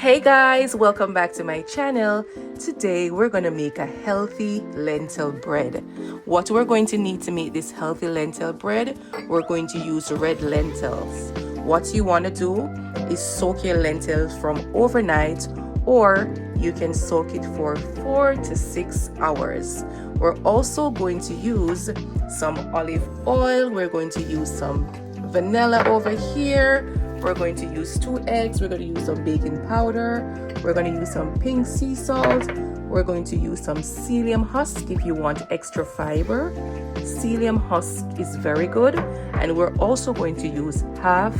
Hey guys, welcome back to my channel. Today we're going to make a healthy lentil bread. What we're going to need to make this healthy lentil bread, we're going to use red lentils. What you want to do is soak your lentils from overnight, or you can soak it for 4 to 6 hours. We're also going to use some olive oil. We're going to use some vanilla over here. We're going to use 2 eggs. We're going to use some baking powder. We're going to use some pink sea salt. We're going to use some psyllium husk if you want extra fiber. Psyllium husk is very good. And we're also going to use half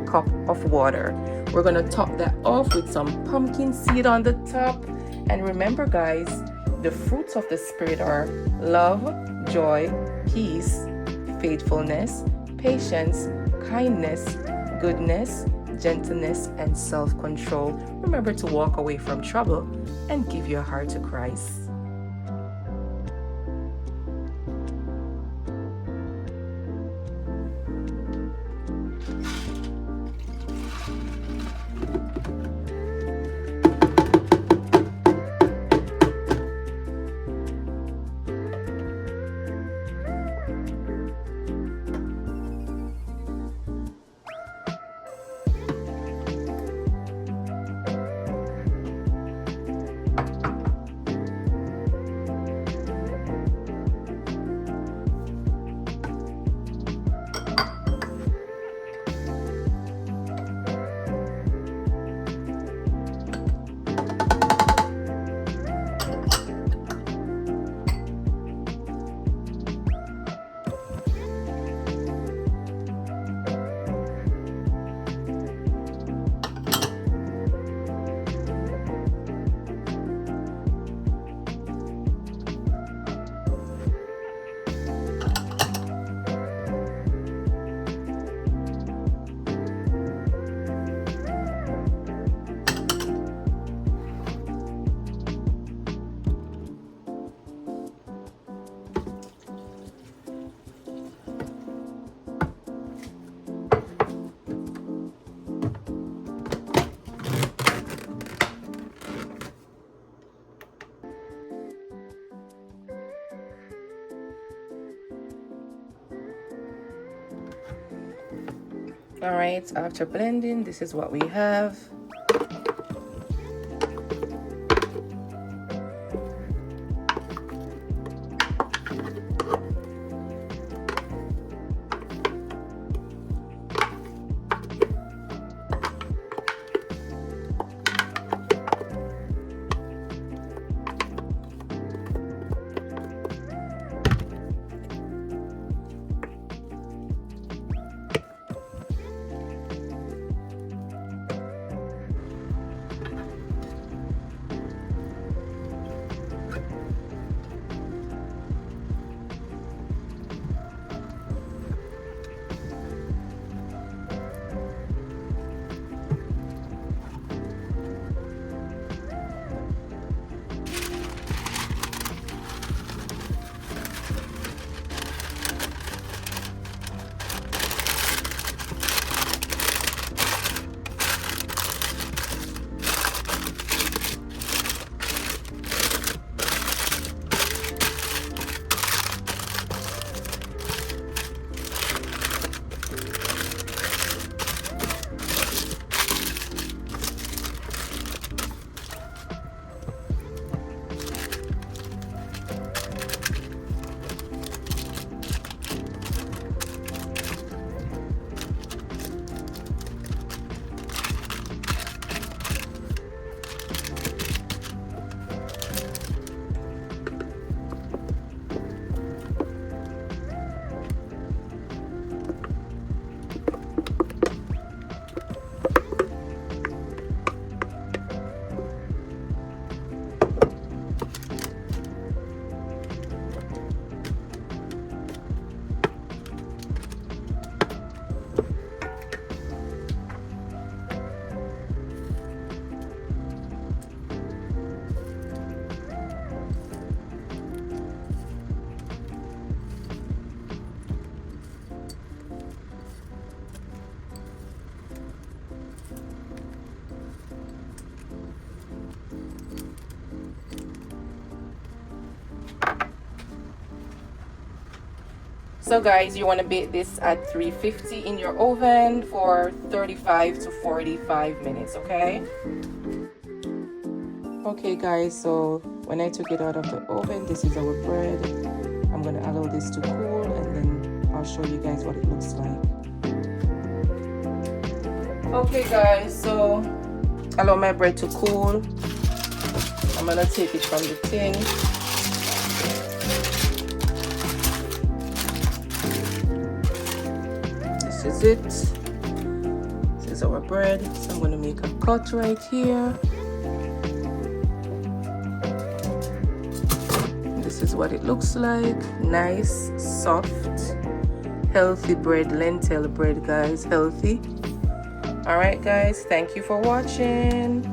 cup of water. We're going to top that off with some pumpkin seed on the top. And remember guys, the fruits of the Spirit are love, joy, peace, faithfulness, patience, kindness, goodness, gentleness, and self-control. Remember to walk away from trouble and give your heart to Christ. All right, after blending, this is what we have. So guys, you want to bake this at 350 in your oven for 35 to 45 minutes, okay? Okay guys, so when I took it out of the oven, this is our bread. I'm going to allow this to cool and then I'll show you guys what it looks like. Okay guys, so allow my bread to cool. I'm going to take it from the tin. This is it. This is our bread. So I'm going to make a cut right here. This is what it looks like. Nice, soft, healthy bread, lentil bread, guys. Healthy. All right, guys. Thank you for watching.